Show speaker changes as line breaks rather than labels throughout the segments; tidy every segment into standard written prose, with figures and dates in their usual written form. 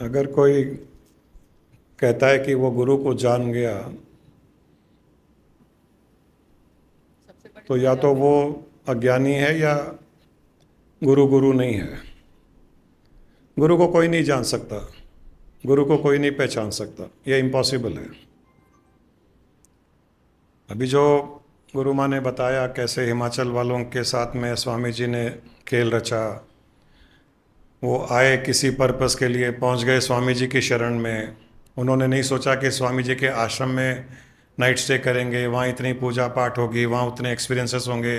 अगर कोई कहता है कि वो गुरु को जान गया,
सबसे बड़ी
तो या
वजह
तो
वही।
वो अज्ञानी है या गुरु गुरु नहीं है। गुरु को कोई नहीं जान सकता, गुरु को कोई नहीं पहचान सकता, ये इम्पॉसिबल है। अभी जो गुरु माँ ने बताया कैसे हिमाचल वालों के साथ में स्वामी जी ने खेल रचा, वो आए किसी पर्पस के लिए, पहुंच गए स्वामी जी की शरण में। उन्होंने नहीं सोचा कि स्वामी जी के आश्रम में नाइट स्टे करेंगे, वहाँ इतनी पूजा पाठ होगी, वहाँ उतने एक्सपीरियंसेस होंगे।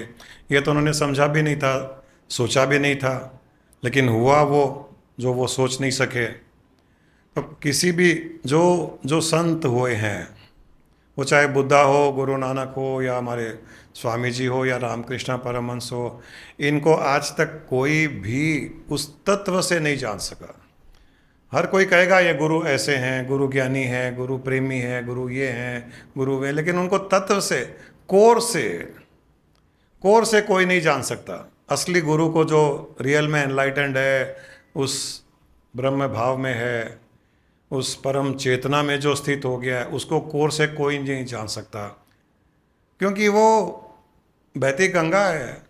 ये तो उन्होंने समझा भी नहीं था, सोचा भी नहीं था। लेकिन हुआ वो जो वो सोच नहीं सके। तो किसी भी जो जो संत हुए हैं, वो चाहे बुद्धा हो, गुरु नानक हो, या हमारे स्वामी जी हो, या रामकृष्ण परमहंस हो, इनको आज तक कोई भी उस तत्व से नहीं जान सका। हर कोई कहेगा ये गुरु ऐसे हैं, गुरु ज्ञानी है, गुरु प्रेमी है, गुरु ये हैं, गुरु वे, लेकिन उनको तत्व से, कोर से, कोर से कोई नहीं जान सकता। असली गुरु को, जो रियल में एनलाइटेंड है, उस ब्रह्म भाव में है, उस परम चेतना में जो स्थित हो गया है, उसको कोर से कोई नहीं जान सकता। क्योंकि वो बहती गंगा है।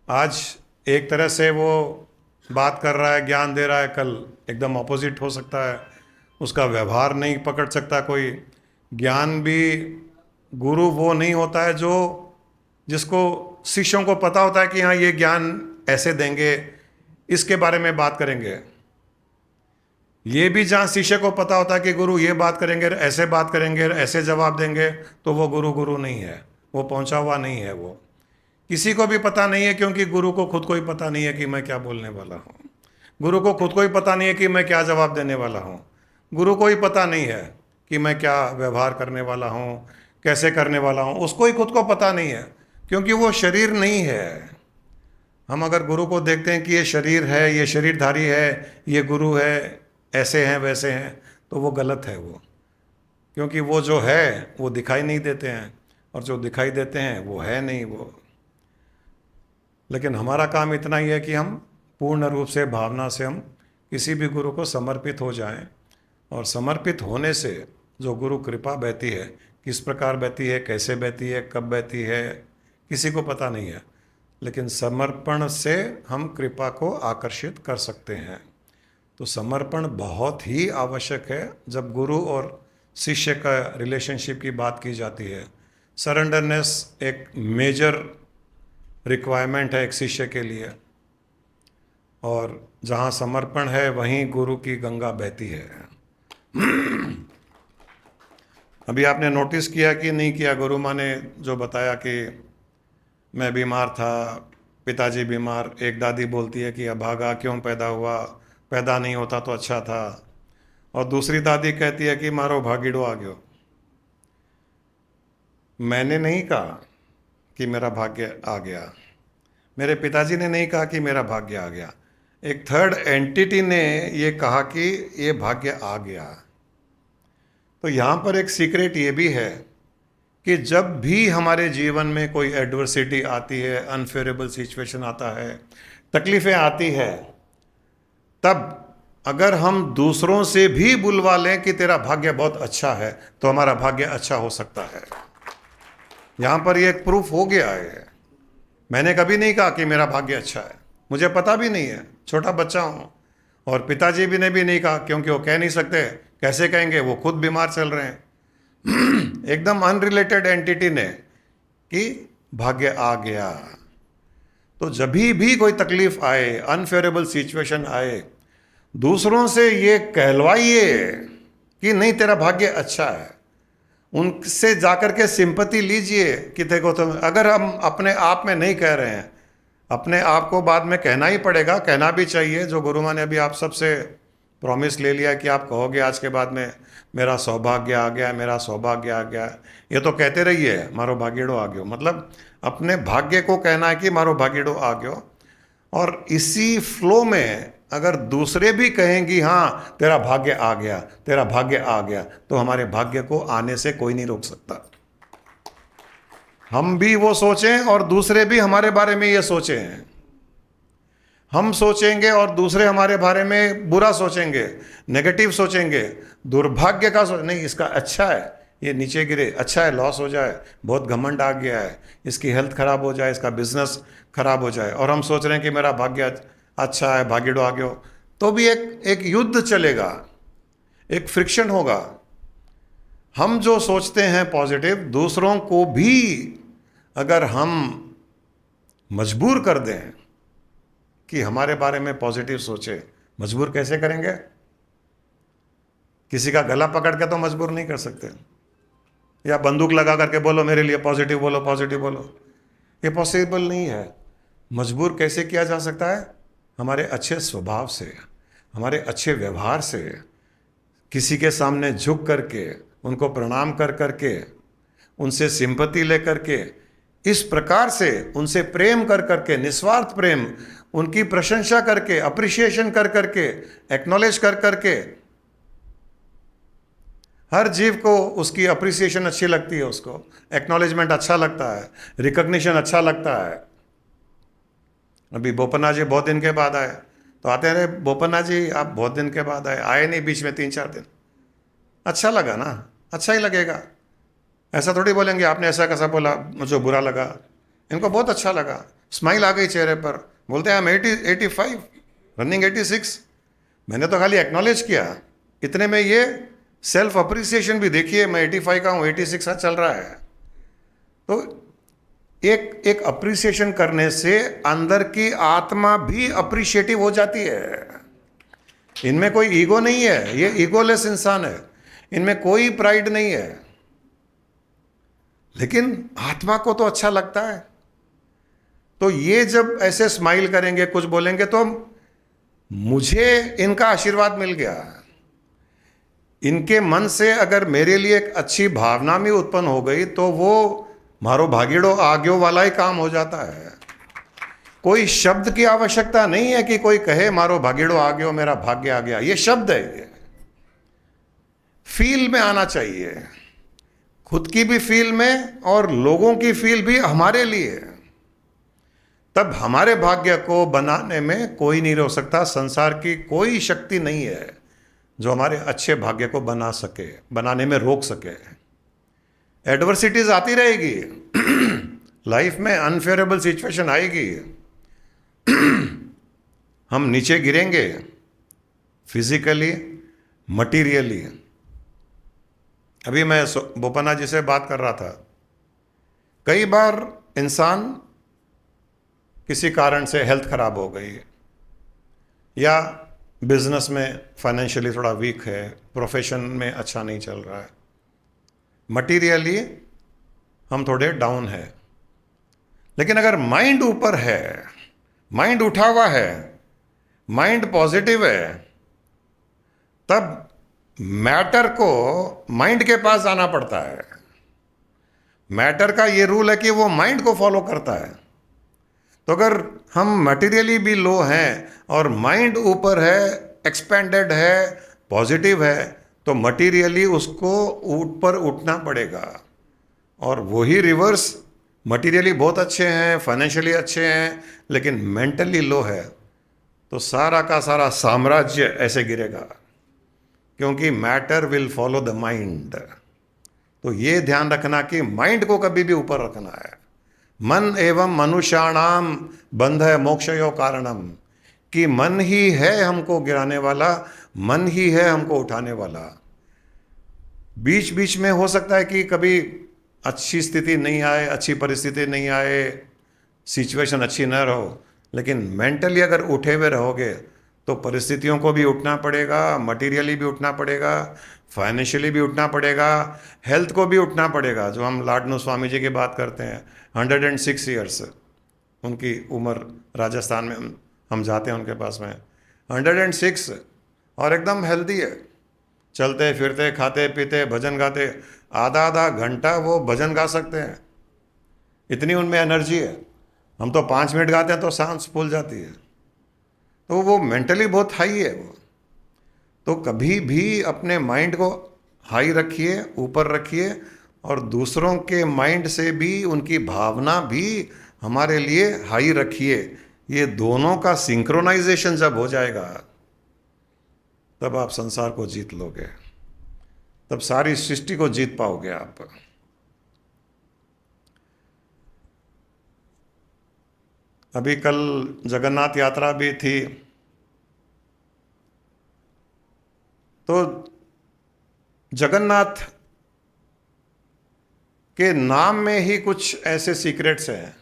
आज एक तरह से वो बात कर रहा है, ज्ञान दे रहा है, कल एकदम ऑपोजिट हो सकता है। उसका व्यवहार नहीं पकड़ सकता कोई। ज्ञान भी, गुरु वो नहीं होता है जो, जिसको शिष्यों को पता होता है कि हाँ ये ज्ञान ऐसे देंगे, इसके बारे में बात करेंगे। ये भी जहाँ शिष्य को पता होता है कि गुरु ये बात करेंगे, ऐसे बात करेंगे, ऐसे जवाब देंगे, तो वो गुरु गुरु नहीं है, वो पहुंचा हुआ नहीं है। वो किसी को भी पता नहीं है, क्योंकि गुरु को खुद को ही पता नहीं है कि मैं क्या बोलने वाला हूँ। गुरु को खुद को ही पता नहीं है कि मैं क्या जवाब देने वाला हूँ। गुरु को ही पता नहीं है कि मैं क्या व्यवहार करने वाला हूँ, कैसे करने वाला हूँ। उसको ही खुद को पता नहीं है, क्योंकि वो शरीर नहीं है। हम अगर गुरु को देखते हैं कि ये शरीर है, ये शरीरधारी है, ये गुरु है, ऐसे हैं वैसे हैं, तो वो गलत है वो। क्योंकि वो जो है वो दिखाई नहीं देते हैं, और जो दिखाई देते हैं वो है नहीं वो। लेकिन हमारा काम इतना ही है कि हम पूर्ण रूप से, भावना से हम किसी भी गुरु को समर्पित हो जाएं। और समर्पित होने से जो गुरु कृपा बहती है, किस प्रकार बहती है, कैसे बहती है, कब बहती है, किसी को पता नहीं है। लेकिन समर्पण से हम कृपा को आकर्षित कर सकते हैं। तो समर्पण बहुत ही आवश्यक है जब गुरु और शिष्य का रिलेशनशिप की बात की जाती है। सरेंडरनेस एक मेजर रिक्वायरमेंट है एक शिष्य के लिए। और जहाँ समर्पण है वहीं गुरु की गंगा बहती है। अभी आपने नोटिस किया कि नहीं किया, गुरु माँ ने जो बताया कि मैं बीमार था, पिताजी बीमार, एक दादी बोलती है कि अभागा क्यों पैदा हुआ, पैदा नहीं होता तो अच्छा था। और दूसरी दादी कहती है कि मारो भागीड़ो आ गयो। मैंने नहीं कहा कि मेरा भाग्य आ गया, मेरे पिताजी ने नहीं कहा कि मेरा भाग्य आ गया, एक थर्ड एंटिटी ने ये कहा कि ये भाग्य आ गया। तो यहाँ पर एक सीक्रेट ये भी है कि जब भी हमारे जीवन में कोई एडवर्सिटी आती है, अनफेवरेबल सिचुएशन आता है, तकलीफें आती है, तब अगर हम दूसरों से भी बुलवा लें कि तेरा भाग्य बहुत अच्छा है, तो हमारा भाग्य अच्छा हो सकता है। यहाँ पर ये एक प्रूफ हो गया है। मैंने कभी नहीं कहा कि मेरा भाग्य अच्छा है, मुझे पता भी नहीं है, छोटा बच्चा हूँ। और पिताजी भी ने भी नहीं कहा, क्योंकि वो कह नहीं सकते, कैसे कहेंगे, वो खुद बीमार चल रहे हैं। एकदम अनरिलेटेड एंटिटी ने कि भाग्य आ गया। तो जब भी कोई तकलीफ आए, अनफेवरेबल सिचुएशन आए, दूसरों से ये कहलवाइए कि नहीं तेरा भाग्य अच्छा है। उनसे जाकर के सिंपैथी लीजिए कि देखो तुम, अगर हम अपने आप में नहीं कह रहे हैं, अपने आप को बाद में कहना ही पड़ेगा, कहना भी चाहिए। जो गुरु माँ ने अभी आप सबसे प्रॉमिस ले लिया कि आप कहोगे आज के बाद में, मेरा सौभाग्य आ गया, मेरा सौभाग्य आ गया, ये तो कहते रहिए मारो भाग्यड़ो आ गयो। मतलब अपने भाग्य को कहना है कि मारो भाग्यड़ो आ गयो। और इसी फ्लो में अगर दूसरे भी कहेंगी हाँ तेरा भाग्य आ गया, तेरा भाग्य आ गया, तो हमारे भाग्य को आने से कोई नहीं रोक सकता। हम भी वो सोचें और दूसरे भी हमारे बारे में ये सोचें। हम सोचेंगे और दूसरे हमारे बारे में बुरा सोचेंगे, नेगेटिव सोचेंगे, दुर्भाग्य का नहीं, इसका अच्छा है, ये नीचे गिरे, अच्छा है, लॉस हो जाए, बहुत घमंड आ गया है, इसकी हेल्थ खराब हो जाए, इसका बिजनेस खराब हो जाए, और हम सोच रहे हैं कि मेरा भाग्य अच्छा है, भाग्यडो आ गयो, तो भी एक युद्ध चलेगा, एक फ्रिक्शन होगा। हम जो सोचते हैं पॉजिटिव, दूसरों को भी अगर हम मजबूर कर दें कि हमारे बारे में पॉजिटिव सोचे, मजबूर कैसे करेंगे? किसी का गला पकड़ के तो मजबूर नहीं कर सकते, या बंदूक लगा करके बोलो मेरे लिए पॉजिटिव बोलो, पॉजिटिव बोलो, ये पॉसिबल नहीं है। मजबूर कैसे किया जा सकता है? हमारे अच्छे स्वभाव से, हमारे अच्छे व्यवहार से, किसी के सामने झुक करके, उनको प्रणाम कर करके, उनसे सिंपैथी ले करके, इस प्रकार से उनसे प्रेम कर करके, निस्वार्थ प्रेम, उनकी प्रशंसा करके, अप्रिशिएशन कर करके, एक्नॉलेज कर करके। हर जीव को उसकी अप्रिसिएशन अच्छी लगती है, उसको एक्नॉलेजमेंट अच्छा लगता है, रिकॉग्निशन अच्छा लगता है। अभी बोपन्ना जी बहुत दिन के बाद आए, तो आते रहे, बोपन्ना जी आप बहुत दिन के बाद आए नहीं बीच में 3-4 दिन, अच्छा लगा ना, अच्छा ही लगेगा। ऐसा थोड़ी बोलेंगे आपने ऐसा कैसा बोला, मुझे बुरा लगा। इनको बहुत अच्छा लगा, स्माइल आ गई चेहरे पर, बोलते हैं हम 85 रनिंग 86। मैंने तो खाली एक्नॉलेज किया, इतने में ये सेल्फ अप्रिसिएशन भी देखिए, मैं 85 का हूँ, 86 का चल रहा है। तो एक अप्रिसिएशन करने से अंदर की आत्मा भी अप्रिशिएटिव हो जाती है। इनमें कोई ईगो नहीं है, ये ईगोलेस इंसान है, इनमें कोई प्राइड नहीं है, लेकिन आत्मा को तो अच्छा लगता है। तो ये जब ऐसे स्माइल करेंगे, कुछ बोलेंगे, तो मुझे इनका आशीर्वाद मिल गया। इनके मन से अगर मेरे लिए एक अच्छी भावना भी उत्पन्न हो गई, तो वो मारो भागीड़ो आग्यो वाला ही काम हो जाता है। कोई शब्द की आवश्यकता नहीं है कि कोई कहे मारो भागीड़ो आ गयो, मेरा भाग्य आ गया। ये शब्द है, ये फील में आना चाहिए, खुद की भी फील में और लोगों की फील भी हमारे लिए। तब हमारे भाग्य को बनाने में कोई नहीं रोक सकता, संसार की कोई शक्ति नहीं है जो हमारे अच्छे भाग्य को बना सके, बनाने में रोक सके। एडवर्सिटीज आती रहेगी लाइफ में, अनफेयरेबल सिचुएशन आएगी, हम नीचे गिरेंगे फिजिकली, मटीरियली। अभी मैं बोपन्ना जी से बात कर रहा था, कई बार इंसान किसी कारण से हेल्थ खराब हो गई, या बिजनेस में फाइनेंशियली थोड़ा वीक है, प्रोफेशन में अच्छा नहीं चल रहा है, मटीरियली हम थोड़े डाउन है, लेकिन अगर माइंड ऊपर है, माइंड उठा हुआ है, माइंड पॉजिटिव है, तब मैटर को माइंड के पास जाना पड़ता है। मैटर का ये रूल है कि वो माइंड को फॉलो करता है। तो अगर हम मटेरियली भी लो हैं और माइंड ऊपर है, एक्सपेंडेड है, पॉजिटिव है, तो मटेरियली उसको ऊपर उठना पड़ेगा। और वही रिवर्स, मटेरियली बहुत अच्छे हैं, फाइनेंशियली अच्छे हैं, लेकिन मेंटली लो है, तो सारा का सारा साम्राज्य ऐसे गिरेगा, क्योंकि matter will follow the mind. तो ये ध्यान रखना कि माइंड को कभी भी ऊपर रखना है। मन एवं मनुष्याणाम बंध मोक्षयो कारणम, कि मन ही है हमको गिराने वाला, मन ही है हमको उठाने वाला। बीच बीच में हो सकता है कि कभी अच्छी स्थिति नहीं आए, अच्छी परिस्थिति नहीं आए, सिचुएशन अच्छी न रहो, लेकिन मेंटली अगर उठे हुए रहोगे तो परिस्थितियों को भी उठना पड़ेगा, मटेरियली भी उठना पड़ेगा, फाइनेंशियली भी उठना पड़ेगा, हेल्थ को भी उठना पड़ेगा। जो हम लाडनू स्वामी जी की बात करते हैं, 106 ईयर्स उनकी उम्र, राजस्थान में हम जाते हैं उनके पास में, 106, और एकदम हेल्दी है, चलते फिरते, खाते पीते, भजन गाते, आधा आधा घंटा वो भजन गा सकते हैं, इतनी उनमें एनर्जी है। हम तो 5 मिनट गाते हैं तो सांस फूल जाती है। तो वो मेंटली बहुत हाई है वो। तो कभी भी अपने माइंड को हाई रखिए, ऊपर रखिए, और दूसरों के माइंड से भी, उनकी भावना भी हमारे लिए हाई रखिए। ये दोनों का सिंक्रोनाइजेशन जब हो जाएगा तब आप संसार को जीत लोगे, तब सारी सृष्टि को जीत पाओगे आप। अभी कल जगन्नाथ यात्रा भी थी, तो जगन्नाथ के नाम में ही कुछ ऐसे सीक्रेट्स हैं।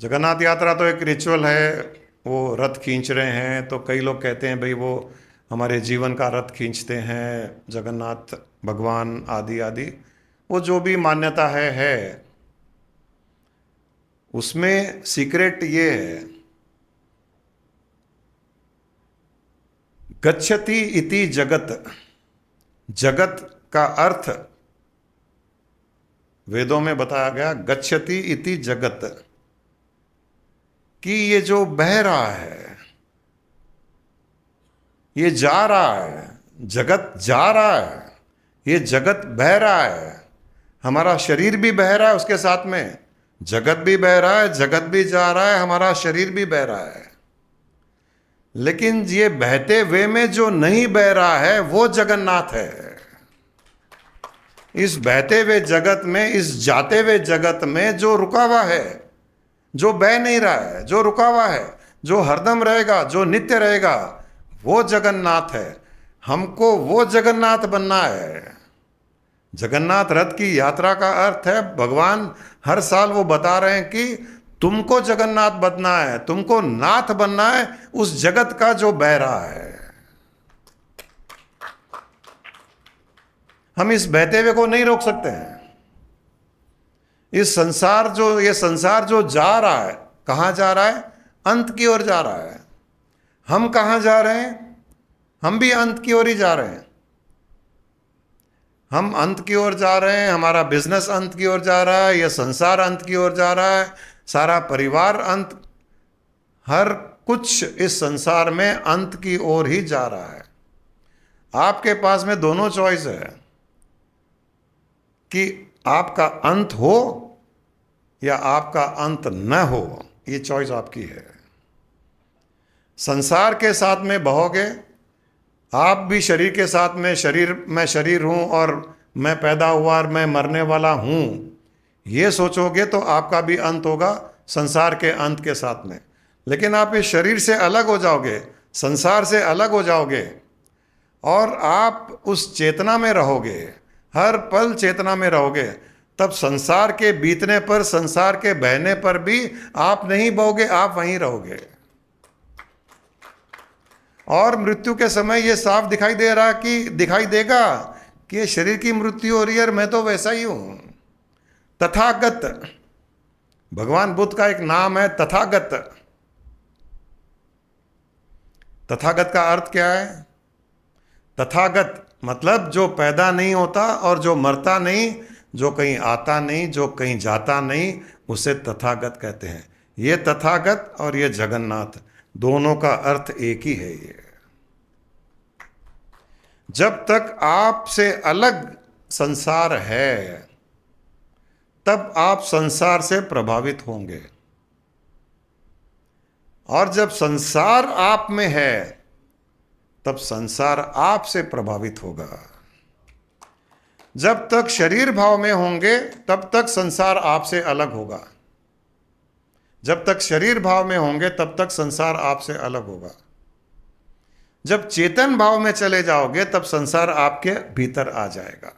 जगन्नाथ यात्रा तो एक रिचुअल है, वो रथ खींच रहे हैं, तो कई लोग कहते हैं भाई वो हमारे जीवन का रथ खींचते हैं जगन्नाथ भगवान आदि आदि, वो जो भी मान्यता है। उसमें सीक्रेट ये है, गच्छति इति जगत, जगत का अर्थ वेदों में बताया गया, गच्छति इति जगत, कि ये जो बह रहा है, ये जा रहा है, जगत जा रहा है, ये जगत बह रहा है, हमारा शरीर भी बह रहा है, उसके साथ में जगत भी बह रहा है, जगत भी जा रहा है, हमारा शरीर भी बह रहा है। लेकिन ये बहते हुए में जो नहीं बह रहा है वो जगन्नाथ है। इस बहते हुए जगत में, इस जाते हुए जगत में जो रुका हुआ है, जो बह नहीं रहा है, जो रुका हुआ है, जो हरदम रहेगा, जो नित्य रहेगा, वो जगन्नाथ है। हमको वो जगन्नाथ बनना है। जगन्नाथ रथ की यात्रा का अर्थ है, भगवान हर साल वो बता रहे हैं कि तुमको जगन्नाथ बनना है, तुमको नाथ बनना है उस जगत का जो बह रहा है। हम इस बहते हुए को नहीं रोक सकते हैं। इस संसार जो, ये संसार जो जा रहा है, कहाँ जा रहा है? अंत की ओर जा रहा है। हम कहाँ जा रहे हैं? हम भी अंत की ओर ही जा रहे हैं। हम अंत की ओर जा रहे हैं, हमारा बिजनेस अंत की ओर जा रहा है, यह संसार अंत की ओर जा रहा है, सारा परिवार अंत, हर कुछ इस संसार में अंत की ओर ही जा रहा है। आपके पास में दोनों चॉइस है कि आपका अंत हो या आपका अंत न हो, ये चॉइस आपकी है। संसार के साथ में बहोगे, आप भी शरीर के साथ में, मैं शरीर हूं और मैं पैदा हुआ और मैं मरने वाला हूं, ये सोचोगे तो आपका भी अंत होगा संसार के अंत के साथ में। लेकिन आप इस शरीर से अलग हो जाओगे, संसार से अलग हो जाओगे और आप उस चेतना में रहोगे, हर पल चेतना में रहोगे, तब संसार के बीतने पर, संसार के बहने पर भी आप नहीं बहोगे, आप वहीं रहोगे। और मृत्यु के समय ये साफ दिखाई दे रहा कि दिखाई देगा कि ये शरीर की मृत्यु हो रही है और मैं तो वैसा ही हूं। तथागत, भगवान बुद्ध का एक नाम है तथागत। तथागत का अर्थ क्या है? तथागत मतलब जो पैदा नहीं होता और जो मरता नहीं, जो कहीं आता नहीं, जो कहीं जाता नहीं, उसे तथागत कहते हैं। ये तथागत और ये जगन्नाथ, दोनों का अर्थ एक ही है। ये जब तक आपसे अलग संसार है तब आप संसार से प्रभावित होंगे, और जब संसार आप में है तब संसार आपसे प्रभावित होगा। जब तक शरीर भाव में होंगे तब तक संसार आपसे अलग होगा, जब तक शरीर भाव में होंगे तब तक संसार आपसे अलग होगा। जब चेतन भाव में चले जाओगे तब संसार आपके भीतर आ जाएगा।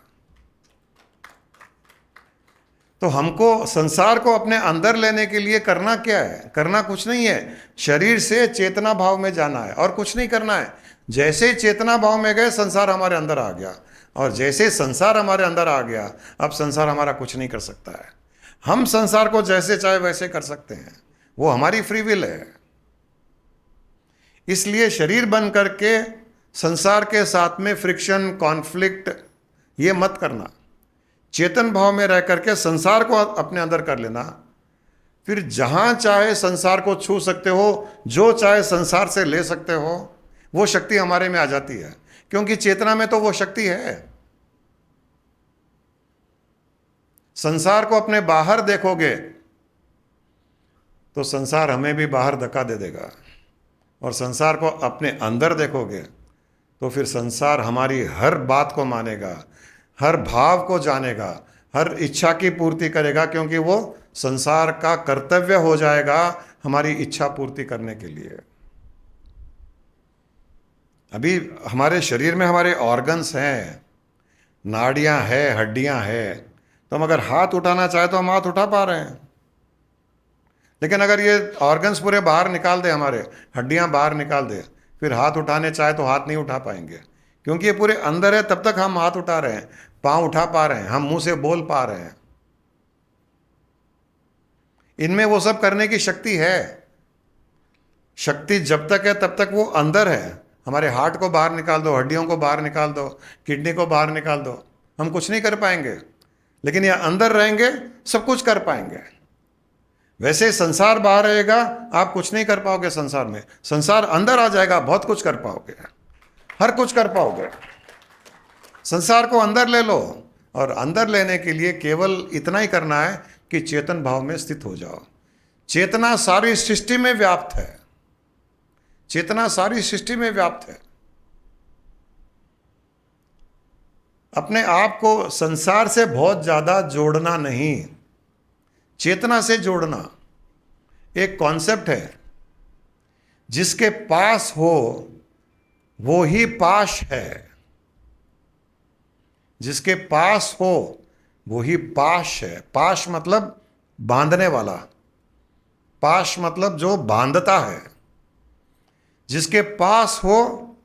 तो हमको संसार को अपने अंदर लेने के लिए करना क्या है? करना कुछ नहीं है, शरीर से चेतना भाव में जाना है और कुछ नहीं करना है। जैसे चेतना भाव में गए संसार हमारे अंदर आ गया, और जैसे संसार हमारे अंदर आ गया अब संसार हमारा कुछ नहीं कर सकता है। हम संसार को जैसे चाहे वैसे कर सकते हैं, वो हमारी फ्री विल है। इसलिए शरीर बन करके संसार के साथ में फ्रिक्शन, कॉन्फ्लिक्ट ये मत करना। चेतन भाव में रह करके संसार को अपने अंदर कर लेना, फिर जहां चाहे संसार को छू सकते हो, जो चाहे संसार से ले सकते हो, वो शक्ति हमारे में आ जाती है, क्योंकि चेतना में तो वो शक्ति है। संसार को अपने बाहर देखोगे तो संसार हमें भी बाहर धक्का दे देगा, और संसार को अपने अंदर देखोगे तो फिर संसार हमारी हर बात को मानेगा, हर भाव को जानेगा, हर इच्छा की पूर्ति करेगा, क्योंकि वो संसार का कर्तव्य हो जाएगा हमारी इच्छा पूर्ति करने के लिए। अभी हमारे शरीर में हमारे ऑर्गन्स हैं, नाड़ियां हैं, हड्डियां हैं, तो हम अगर हाथ उठाना चाहे तो हम हाथ उठा पा रहे हैं। लेकिन अगर ये ऑर्गन्स पूरे बाहर निकाल दे, हमारे हड्डियां बाहर निकाल दे, फिर हाथ उठाने चाहे तो हाथ नहीं उठा पाएंगे, क्योंकि ये पूरे अंदर है। तब तक हम हाथ उठा रहे हैं, पांव उठा पा रहे हैं, हम मुंह से बोल पा रहे हैं। इनमें वो सब करने की शक्ति है। शक्ति जब तक है तब तक वो अंदर है। हमारे हार्ट को बाहर निकाल दो, हड्डियों को बाहर निकाल दो, किडनी को बाहर निकाल दो, हम कुछ नहीं कर पाएंगे। लेकिन ये अंदर रहेंगे, सब कुछ कर पाएंगे। वैसे संसार बाहर रहेगा, आप कुछ नहीं कर पाओगे संसार में। संसार अंदर आ जाएगा, बहुत कुछ कर पाओगे, हर कुछ कर पाओगे। संसार को अंदर ले लो, और अंदर लेने के लिए केवल इतना ही करना है कि चेतन भाव में स्थित हो जाओ। चेतना सारी सृष्टि में व्याप्त है, चेतना सारी सृष्टि में व्याप्त है। अपने आप को संसार से बहुत ज्यादा जोड़ना नहीं, चेतना से जोड़ना। एक कॉन्सेप्ट है, जिसके पास हो वो ही पाश है। जिसके पास हो वो ही पाश है। पाश मतलब बांधने वाला, पाश मतलब जो बांधता है। जिसके पास हो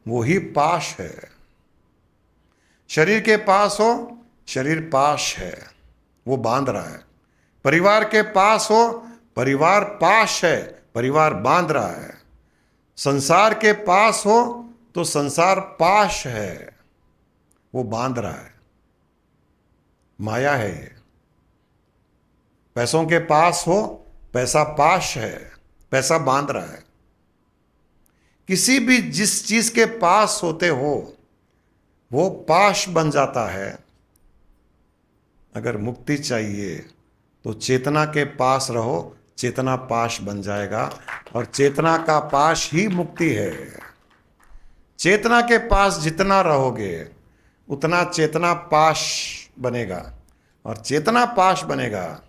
वो ही पाश है। शरीर के पास हो, शरीर पाश है, वो बांध रहा है। परिवार के पास हो, परिवार पाश है, परिवार बांध रहा है। संसार के पास हो तो संसार पाश है, वो बांध रहा है। माया है ये। पैसों के पास हो, पैसा पाश है, पैसा बांध रहा है। किसी भी जिस चीज के पास होते हो वो पाश बन जाता है। अगर मुक्ति चाहिए तो चेतना के पास रहो, चेतना पाश बन जाएगा, और चेतना का पाश ही मुक्ति है। चेतना के पास जितना रहोगे उतना चेतना पाश बनेगा, और चेतना पाश बनेगा,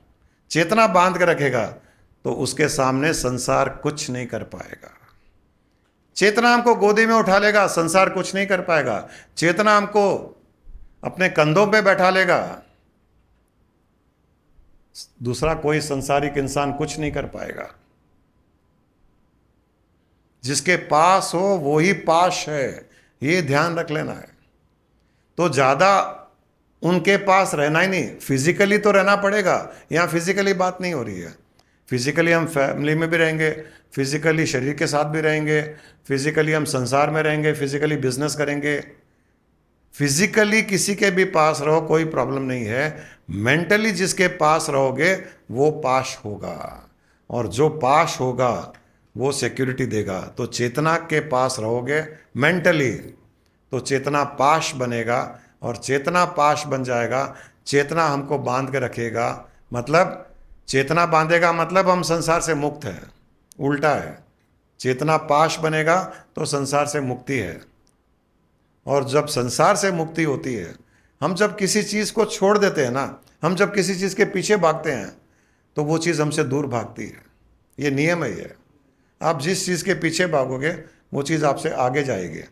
चेतना बांध के रखेगा, तो उसके सामने संसार कुछ नहीं कर पाएगा। चेतना हमको गोदी में उठा लेगा, संसार कुछ नहीं कर पाएगा। चेतना हमको अपने कंधों पे बैठा लेगा, दूसरा कोई संसारिक इंसान कुछ नहीं कर पाएगा। जिसके पास हो वो ही पाश है, ये ध्यान रख लेना है। तो ज्यादा उनके पास रहना ही नहीं, फिजिकली तो रहना पड़ेगा। यहां फिजिकली बात नहीं हो रही है। फिजिकली हम फैमिली में भी रहेंगे, फिजिकली शरीर के साथ भी रहेंगे, फिजिकली हम संसार में रहेंगे, फिजिकली बिजनेस करेंगे। फिजिकली किसी के भी पास रहो, कोई प्रॉब्लम नहीं है। मेंटली जिसके पास रहोगे वो पाश होगा, और जो पाश होगा वो सिक्योरिटी देगा। तो चेतना के पास रहोगे मेंटली तो चेतना पाश बनेगा, और चेतना पाश बन जाएगा। चेतना हमको बांध के रखेगा, मतलब चेतना बांधेगा मतलब हम संसार से मुक्त हैं। उल्टा है, चेतना पाश बनेगा तो संसार से मुक्ति है। और जब संसार से मुक्ति होती है, हम जब किसी चीज़ को छोड़ देते हैं ना, हम जब किसी चीज़ के पीछे भागते हैं तो वो चीज़ हमसे दूर भागती है। ये नियम है ये। आप जिस चीज़ के पीछे भागोगे वो चीज़ आपसे आगे जाएगी,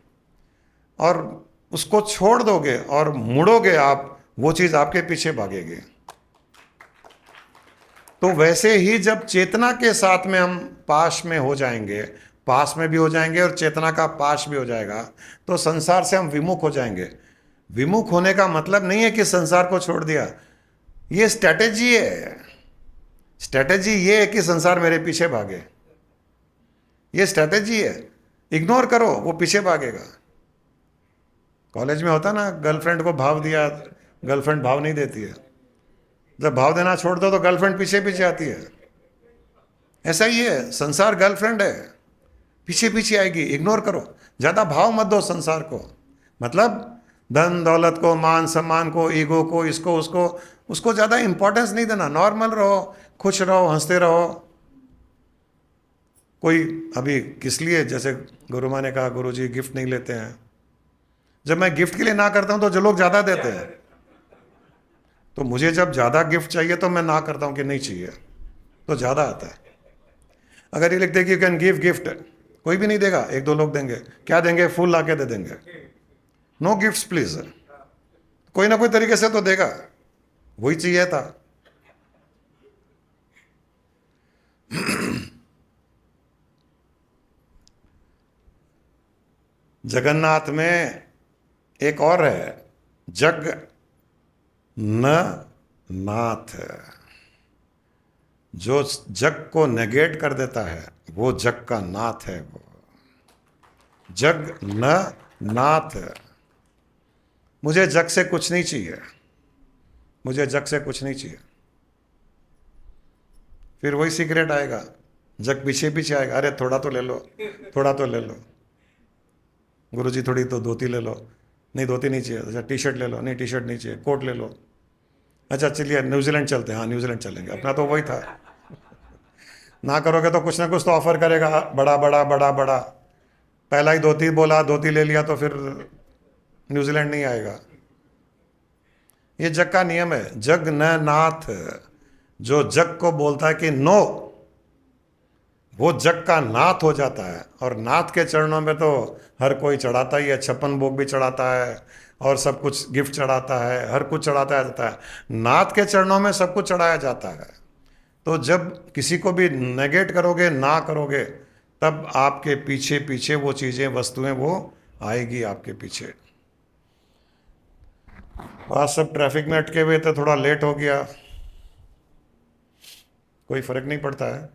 और उसको छोड़ दोगे और मुड़ोगे आप, वो चीज़ आपके पीछे भागेगी। तो वैसे ही जब चेतना के साथ में हम पाश में हो जाएंगे, पास में भी हो जाएंगे और चेतना का पाश भी हो जाएगा, तो संसार से हम विमुख हो जाएंगे। विमुख होने का मतलब नहीं है कि संसार को छोड़ दिया, ये स्ट्रैटेजी है। स्ट्रैटेजी ये है कि संसार मेरे पीछे भागे, ये स्ट्रैटेजी है। इग्नोर करो, वो पीछे भागेगा। कॉलेज में होता ना, गर्लफ्रेंड को भाव दिया, गर्लफ्रेंड भाव नहीं देती है। जब भाव देना छोड़ दो तो गर्लफ्रेंड पीछे पीछे आती है। ऐसा ही है, संसार गर्लफ्रेंड है, पीछे पीछे आएगी। इग्नोर करो, ज़्यादा भाव मत दो संसार को। मतलब धन दौलत को, मान सम्मान को, ईगो को, इसको उसको ज़्यादा इंपॉर्टेंस नहीं देना। नॉर्मल रहो, खुश रहो, हंसते रहो। कोई अभी किस लिए, जैसे गुरु माँ ने कहा गुरु जी गिफ्ट नहीं लेते हैं, जब मैं गिफ्ट के लिए ना करता हूं तो जो लोग ज़्यादा देते हैं, तो मुझे जब ज़्यादा गिफ्ट चाहिए तो मैं ना करता हूं कि नहीं चाहिए, तो ज़्यादा आता है। अगर ये लिखते कि यू कैन गिव गिफ्ट, कोई भी नहीं देगा, एक दो लोग देंगे, क्या देंगे, फूल ला के दे देंगे। नो गिफ्ट प्लीज, कोई ना कोई तरीके से तो देगा, वही चाहिए था। जगन्नाथ में एक और है, जग न नाथ, जो जग को नेगेट कर देता है वो जग का नाथ है। वो जग न नाथ, मुझे जग से कुछ नहीं चाहिए, मुझे जग से कुछ नहीं चाहिए। फिर वही सीक्रेट आएगा, जग पीछे पीछे आएगा, अरे थोड़ा तो ले लो, थोड़ा तो ले लो, गुरुजी थोड़ी तो धोती ले लो, नहीं धोती नहीं चाहिए, अच्छा टी शर्ट ले लो, नहीं टी शर्ट नहीं चाहिए, कोट ले लो, अच्छा चलिए न्यूजीलैंड चलते हैं, हाँ न्यूजीलैंड चलेंगे, अपना तो वही था। ना करोगे तो कुछ ना कुछ तो ऑफर करेगा, बड़ा बड़ा बड़ा बड़ा, पहला ही धोती बोला, धोती ले लिया तो फिर न्यूजीलैंड नहीं आएगा। ये जग का नियम है, जग न नाथ, जो जग को बोलता है कि नो, वो जग का नाथ हो जाता है। और नाथ के चरणों में तो हर कोई चढ़ाता ही है, 56 भोग भी चढ़ाता है और सब कुछ गिफ्ट चढ़ाता है, हर कुछ चढ़ाता जाता है, नाथ के चरणों में सब कुछ चढ़ाया जाता है। तो जब किसी को भी नेगेट करोगे, ना करोगे, तब आपके पीछे पीछे वो चीज़ें, वस्तुएं वो आएगी आपके पीछे। आज सब ट्रैफिक में अटके हुए थे, थोड़ा लेट हो गया, कोई फर्क नहीं पड़ता है।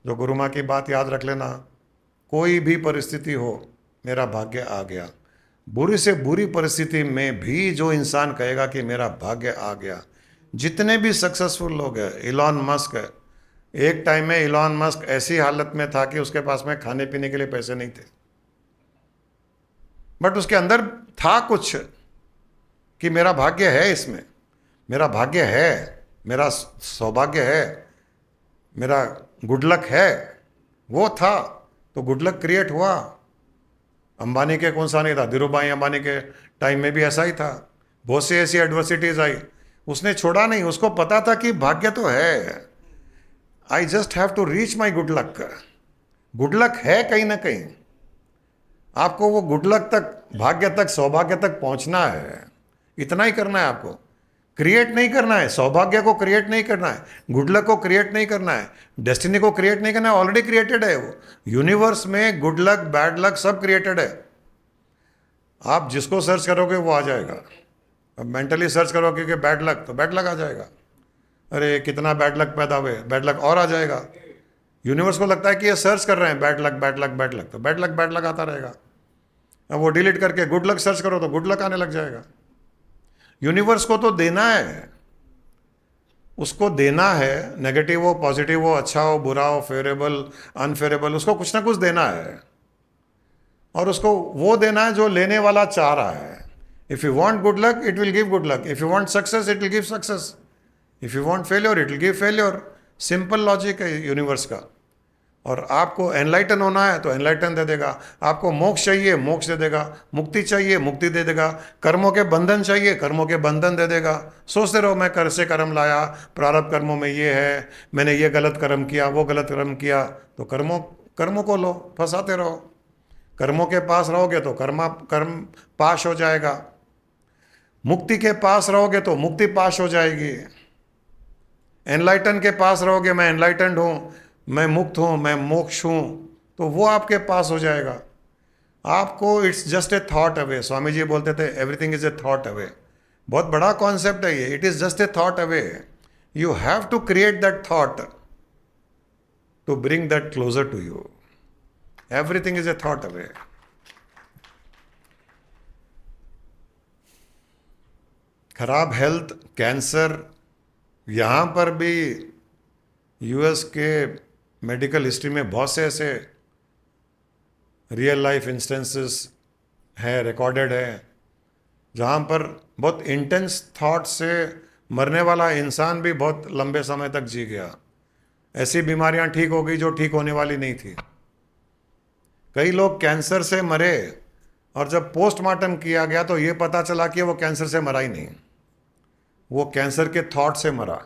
जो गुरु माँ की बात याद रख लेना, कोई भी परिस्थिति हो, मेरा भाग्य आ गया। बुरी से बुरी परिस्थिति में भी जो इंसान कहेगा कि मेरा भाग्य आ गया, जितने भी सक्सेसफुल लोग हैं, इलॉन मस्क है, एक टाइम में इलॉन मस्क ऐसी हालत में था कि उसके पास में खाने पीने के लिए पैसे नहीं थे, बट उसके अंदर था कुछ कि मेरा भाग्य है, इसमें मेरा भाग्य है, मेरा सौभाग्य है, मेरा गुड लक है, वो था, तो गुड लक क्रिएट हुआ। अंबानी के कौन सा नहीं था, धीरू भाई अंबानी के टाइम में भी ऐसा ही था, बहुत सी ऐसी एडवर्सिटीज आई, उसने छोड़ा नहीं, उसको पता था कि भाग्य तो है, I just have to reach my good luck. Good luck है कहीं ना कहीं, आपको वो गुड लक तक, भाग्य तक, सौभाग्य तक पहुंचना है, इतना ही करना है आपको। क्रिएट नहीं करना है, सौभाग्य को क्रिएट नहीं करना है, गुड लक को क्रिएट नहीं करना है, डेस्टिनी को क्रिएट नहीं करना है, ऑलरेडी क्रिएटेड है वो। यूनिवर्स में गुड लक बैड लक सब क्रिएटेड है, आप जिसको सर्च करोगे वो आ जाएगा। अब मेंटली सर्च करोगे कि बैड लक, तो बैड लक आ जाएगा, अरे कितना बैड लक पैदा हुए, बैड लक और आ जाएगा। यूनिवर्स को लगता है कि ये सर्च कर रहे हैं bad luck bad luck bad luck, तो बैड लक आता रहेगा। अब वो डिलीट करके गुड लक सर्च करो तो गुड लक आने लग जाएगा। यूनिवर्स को तो देना है, उसको देना है, नेगेटिव हो पॉजिटिव हो, अच्छा हो बुरा हो, फेवरेबल अनफेवरेबल, उसको कुछ ना कुछ देना है, और उसको वो देना है जो लेने वाला चाह रहा है। If you want good luck it will give good luck, if you want success it will give success, if you want failure it will give failure. Simple logic है यूनिवर्स का। और आपको एनलाइटन होना है तो एनलाइटन दे देगा, आपको मोक्ष चाहिए मोक्ष दे देगा, मुक्ति चाहिए मुक्ति दे देगा, कर्मों के बंधन चाहिए कर्मों के बंधन दे देगा। सोचते रहो मैं कर से कर्म लाया, प्रारब्ध कर्मों में ये है, मैंने ये गलत कर्म किया, वो गलत कर्म किया, तो कर्मों को लो, फंसाते रहो। कर्मों के पास रहोगे तो कर्म पाश हो जाएगा, मुक्ति के पास रहोगे तो मुक्ति पाश हो जाएगी। एनलाइटन के पास रहोगे, मैं एनलाइटनड हूँ, मैं मुक्त हूँ, मैं मोक्ष हूँ, तो वो आपके पास हो जाएगा। आपको it's just a thought away, Swami ji बोलते थे everything is a thought away. बहुत बड़ा कॉन्सेप्ट है ये, it is just a thought away. You have to create that thought to bring that closer to you. Everything is a thought away. खराब health, cancer, यहाँ पर भी US के medical history में बहुत से ऐसे रियल लाइफ इंस्टेंसेस हैं, रिकॉर्डेड है, जहाँ पर बहुत इंटेंस थॉट से मरने वाला इंसान भी बहुत लंबे समय तक जी गया। ऐसी बीमारियां ठीक हो गई जो ठीक होने वाली नहीं थी। कई लोग कैंसर से मरे और जब पोस्टमार्टम किया गया तो ये पता चला कि वो कैंसर से मरा ही नहीं, वो कैंसर के थॉट से मरा।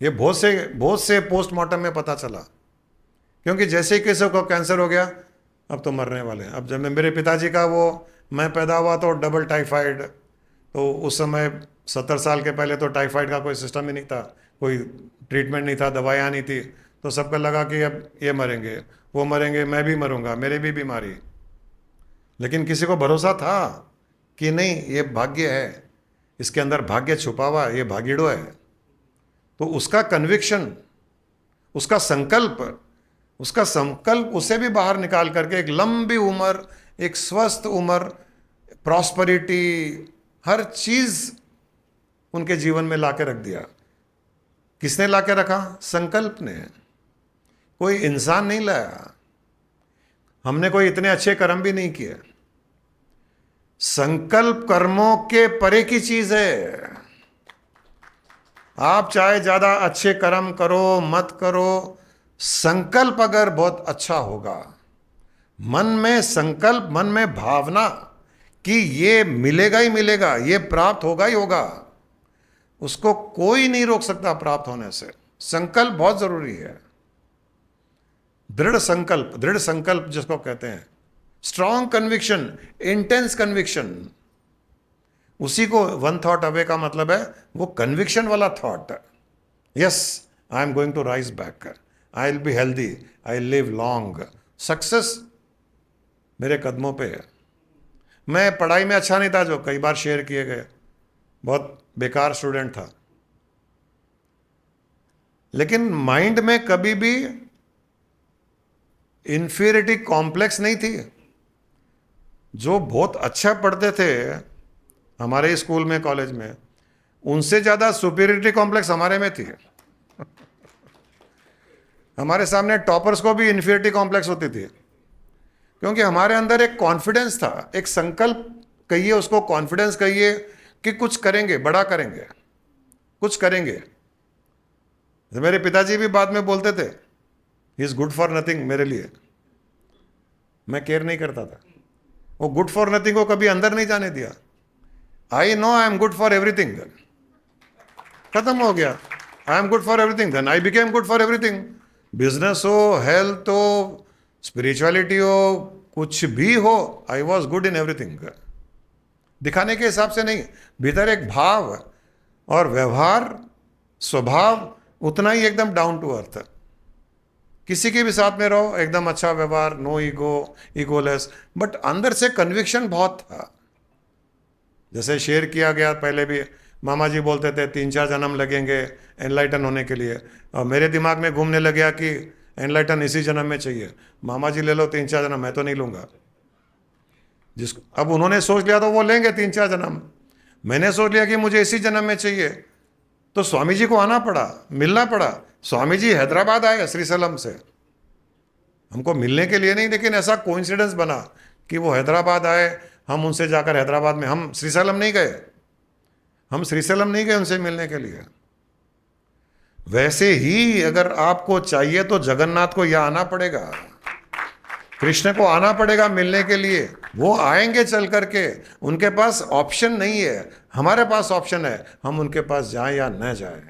ये बहुत से पोस्टमार्टम में पता चला, क्योंकि जैसे ही किसी को कैंसर हो गया अब तो मरने वाले हैं। अब जब मेरे पिताजी का मैं पैदा हुआ तो डबल टाइफाइड, तो उस समय 70 साल के पहले तो टाइफाइड का कोई सिस्टम ही नहीं था, कोई ट्रीटमेंट नहीं था, दवाइयाँ नहीं थी, तो सबको लगा कि अब ये मरेंगे, वो मरेंगे, मैं भी मरूंगा, मेरी भी बीमारी। लेकिन किसी को भरोसा था कि नहीं, ये भाग्य है, इसके अंदर भाग्य छुपा हुआ है, ये भागीड़ो है। तो उसका कन्विक्शन, उसका संकल्प उसे भी बाहर निकाल करके एक लंबी उम्र, एक स्वस्थ उम्र, प्रॉस्पेरिटी, हर चीज उनके जीवन में लाके रख दिया। किसने लाके रखा? संकल्प ने। कोई इंसान नहीं लाया, हमने कोई इतने अच्छे कर्म भी नहीं किए। संकल्प कर्मों के परे की चीज है। आप चाहे ज्यादा अच्छे कर्म करो मत करो, संकल्प अगर बहुत अच्छा होगा, मन में संकल्प, मन में भावना कि ये मिलेगा ही मिलेगा, ये प्राप्त होगा ही होगा, उसको कोई नहीं रोक सकता प्राप्त होने से। संकल्प बहुत जरूरी है। दृढ़ संकल्प जिसको कहते हैं, स्ट्रॉन्ग कन्विक्शन, इंटेंस कन्विक्शन, उसी को वन थॉट अवे का मतलब है, वो कन्विक्शन वाला thought. Yes, I am going to rise back, I will be healthy, I live long, success मेरे कदमों पे है। मैं पढ़ाई में अच्छा नहीं था, जो कई बार शेयर किए गए, बहुत बेकार स्टूडेंट था, लेकिन माइंड में कभी भी इंफीरियरिटी कॉम्प्लेक्स नहीं थी। जो बहुत अच्छा पढ़ते थे हमारे स्कूल में, कॉलेज में, उनसे ज्यादा सुपीरियरिटी कॉम्प्लेक्स हमारे में थी। हमारे सामने टॉपर्स को भी इंफीरियरिटी कॉम्प्लेक्स होती थी, क्योंकि हमारे अंदर एक कॉन्फिडेंस था, एक संकल्प कहिए उसको, कॉन्फिडेंस कहिए कि कुछ करेंगे, बड़ा करेंगे, कुछ करेंगे। मेरे पिताजी भी बाद में बोलते थे, he is good for nothing, मेरे लिए। मैं केयर नहीं करता था, वो गुड फॉर नथिंग को कभी अंदर नहीं जाने दिया। I know I am good for everything, खत्म हो गया। I am good for everything, then I became good for everything. Business हो, हेल्थ हो, स्पिरिचुअलिटी हो, कुछ भी हो, I was good in everything. दिखाने के हिसाब से नहीं, भीतर एक भाव और व्यवहार, स्वभाव उतना ही एकदम डाउन टू अर्थ। किसी के भी साथ में रहो, एकदम अच्छा व्यवहार, नो ईगो, ईगोलेस, बट अंदर से कन्विक्शन बहुत था। जैसे शेयर किया गया पहले भी, मामा जी बोलते थे 3-4 जन्म लगेंगे एनलाइटन होने के लिए, और मेरे दिमाग में घूमने लग गया कि एनलाइटन इसी जन्म में चाहिए। मामा जी ले लो 3-4 जन्म, मैं तो नहीं लूंगा। जिसको अब उन्होंने सोच लिया तो वो लेंगे 3-4 जन्म, मैंने सोच लिया कि मुझे इसी जन्म में चाहिए, तो स्वामी जी को आना पड़ा, मिलना पड़ा। स्वामी जी हैदराबाद आए श्रीसलम से, हमको मिलने के लिए नहीं, लेकिन ऐसा कोइंसिडेंस बना कि वो हैदराबाद आए, हम उनसे जाकर हैदराबाद में, हम श्रीसलम नहीं गए उनसे मिलने के लिए। वैसे ही अगर आपको चाहिए तो जगन्नाथ को यहाँ आना पड़ेगा, कृष्ण को आना पड़ेगा मिलने के लिए। वो आएंगे चल करके, उनके पास ऑप्शन नहीं है, हमारे पास ऑप्शन है, हम उनके पास जाएं या न जाएं।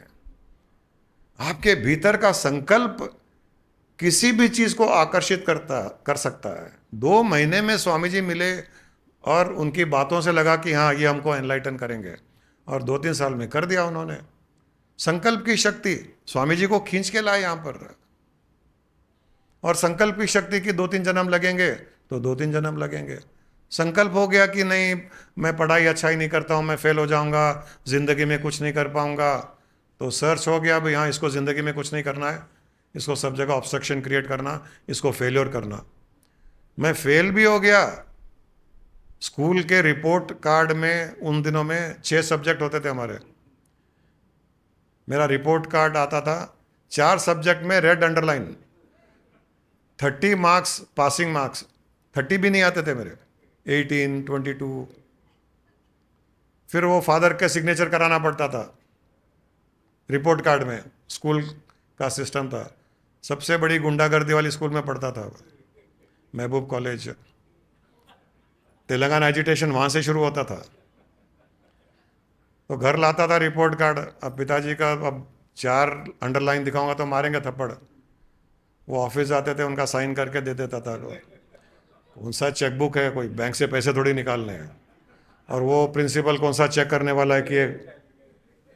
आपके भीतर का संकल्प किसी भी चीज को आकर्षित कर सकता है। 2 महीने में स्वामी जी मिले और उनकी बातों से लगा कि हाँ, ये हमको एनलाइटन करेंगे, और 2-3 साल में कर दिया उन्होंने। संकल्प की शक्ति स्वामी जी को खींच के लाए यहां पर, और संकल्प की शक्ति की 2-3 जन्म लगेंगे तो 2-3 जन्म लगेंगे। संकल्प हो गया कि नहीं, मैं पढ़ाई अच्छा ही नहीं करता हूं, मैं फेल हो जाऊंगा, जिंदगी में कुछ नहीं कर पाऊंगा, तो सर्च हो गया भाई हाँ, इसको जिंदगी में कुछ नहीं करना है, इसको सब जगह ऑब्स्ट्रक्शन क्रिएट करना, इसको फेल्योर करना। मैं फेल भी हो गया। स्कूल के रिपोर्ट कार्ड में उन दिनों में 6 सब्जेक्ट होते थे हमारे। मेरा रिपोर्ट कार्ड आता था, 4 सब्जेक्ट में red underline, 30 marks passing marks, 30 भी नहीं आते थे मेरे, 18, 22। फिर वो फादर के सिग्नेचर कराना पड़ता था रिपोर्ट कार्ड में, स्कूल का सिस्टम था। सबसे बड़ी गुंडागर्दी वाली स्कूल में पढ़ता था, महबूब कॉलेज। तेलंगाना एजिटेशन वहाँ से शुरू होता था। तो घर लाता था रिपोर्ट कार्ड। अब पिताजी का अब 4 अंडरलाइन दिखाऊंगा तो मारेंगे थप्पड़। वो ऑफिस जाते थे, उनका साइन करके दे देता था। कौन सा चेकबुक है, कोई बैंक से पैसे थोड़ी निकालने हैं। और वो प्रिंसिपल कौन सा चेक करने वाला है कि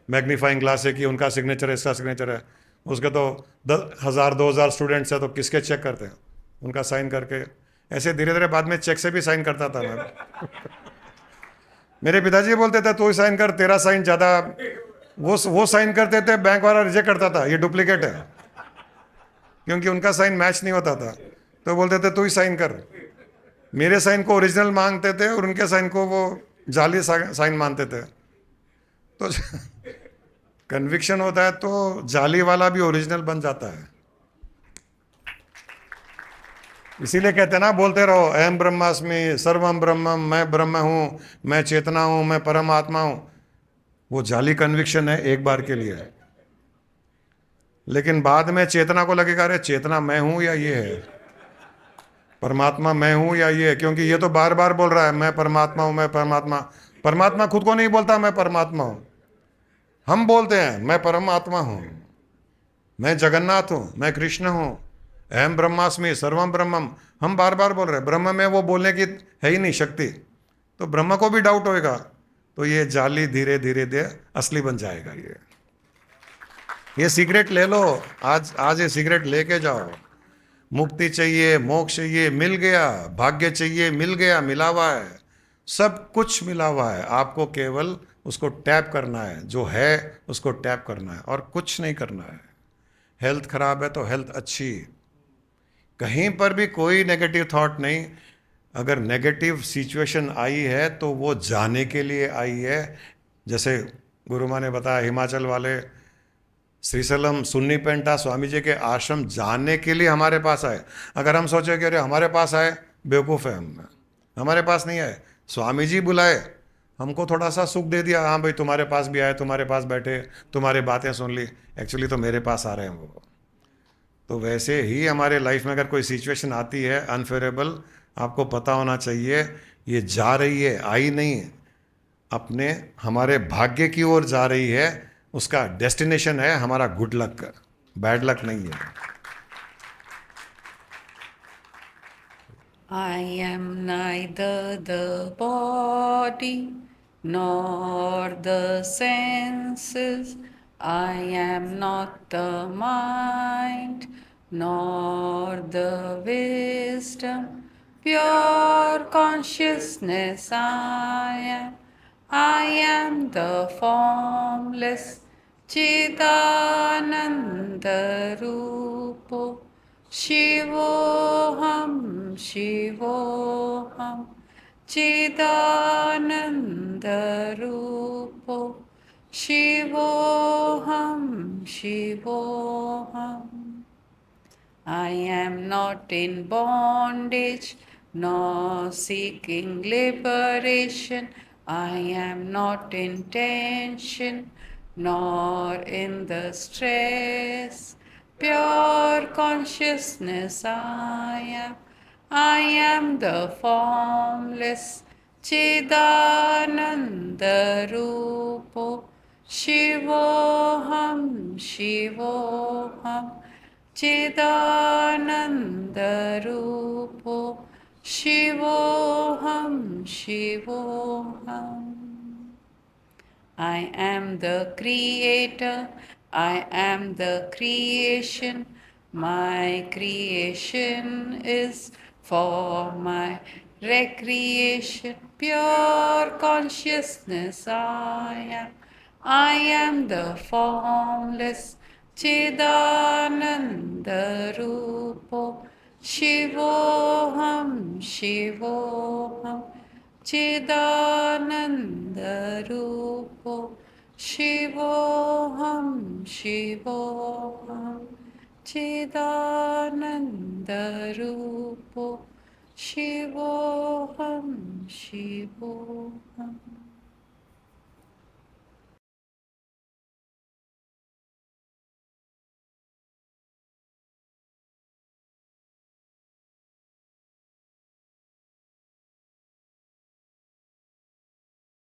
मैग्नीफाइंग ग्लास है कि उनका सिग्नेचर है, इसका सिग्नेचर है। उसके तो 10,000 2,000 स्टूडेंट्स हैं, तो किसके चेक करते हैं? उनका साइन करके। ऐसे धीरे धीरे बाद में चेक से भी साइन करता था मैं। मेरे पिताजी बोलते थे तू ही साइन कर, तेरा साइन ज़्यादा। वो साइन करते थे, बैंक वाला रिजेक्ट करता था, ये डुप्लीकेट है, क्योंकि उनका साइन मैच नहीं होता था। तो बोलते थे तू ही साइन कर। मेरे साइन को ओरिजिनल मांगते थे और उनके साइन को वो जाली साइन मानते थे। तो कन्विक्शन होता है तो जाली वाला भी ओरिजिनल बन जाता है। इसीलिए कहते हैं ना, बोलते रहो अहम ब्रह्मास्मि सर्वम ब्रह्मम, मैं ब्रह्म हूं, मैं चेतना हूं, मैं परमात्मा हूं। वो जाली कन्विक्शन है एक बार के लिए, लेकिन बाद में चेतना को लगेगा अरे चेतना मैं हूं या ये है, परमात्मा मैं हूं या ये है। क्योंकि ये तो बार बार बोल रहा है मैं परमात्मा हूं, मैं परमात्मा। परमात्मा खुद को नहीं बोलता मैं परमात्मा हूं। हम बोलते हैं मैं परमात्मा हूं, मैं जगन्नाथ हूं, मैं कृष्ण हूं, अहम ब्रह्मास्मि सर्वम ब्रह्मम। हम बार बार बोल रहे हैं, ब्रह्म में वो बोलने की है ही नहीं शक्ति। तो ब्रह्म को भी डाउट होएगा, तो ये जाली धीरे धीरे धीरे असली बन जाएगा। ये सीक्रेट ले लो, आज आज ये सीक्रेट लेके जाओ। मुक्ति चाहिए, मोक्ष चाहिए, मिल गया। भाग्य चाहिए, मिल गया, मिला हुआ है। सब कुछ मिला हुआ है, आपको केवल उसको टैप करना है। जो है उसको टैप करना है और कुछ नहीं करना है। हेल्थ खराब है तो हेल्थ अच्छी, कहीं पर भी कोई नेगेटिव थॉट नहीं। अगर नेगेटिव सिचुएशन आई है तो वो जाने के लिए आई है। जैसे गुरु माँ ने बताया, हिमाचल वाले श्रीशैलम सुन्नी पेंटा स्वामी जी के आश्रम जाने के लिए हमारे पास आए। अगर हम सोचे कि अरे हमारे पास आए, बेवकूफ़ है हम। हमारे पास नहीं आए, स्वामी जी बुलाए, हमको थोड़ा सा सुख दे दिया, हाँ भाई तुम्हारे पास भी आए, तुम्हारे पास बैठे, तुम्हारी बातें सुन ली। एक्चुअली तो मेरे पास आ रहे हैं वो। तो वैसे ही हमारे लाइफ में अगर कोई सिचुएशन आती है अनफेवरेबल, आपको पता होना चाहिए ये जा रही है, आई नहीं है, अपने हमारे भाग्य की ओर जा रही है। उसका डेस्टिनेशन है हमारा गुड लक, बैड लक नहीं है।
I am neither the body nor the senses. I am not the mind nor the wisdom. Pure consciousness I am. I am the formless Chidananda Rupo. Shivoham, Shivoham, Chidananda Rupo. Shivoham, Shivoham. I am not in bondage nor seeking liberation. I am not in tension nor in the stress. Pure consciousness I am. I am the formless Chidananda Rupo. Shivoham, Shivoham. Chidananda Rupo. Shivoham, Shivoham. I am the creator, I am the creation. My creation is for my recreation. Pure consciousness I am. I am the formless Chidananda Rupo. Shivoham, Shivoham. Chidananda Rupo. Shivoham, Shivoham. Chidananda Rupo. Shivoham, Shivoham.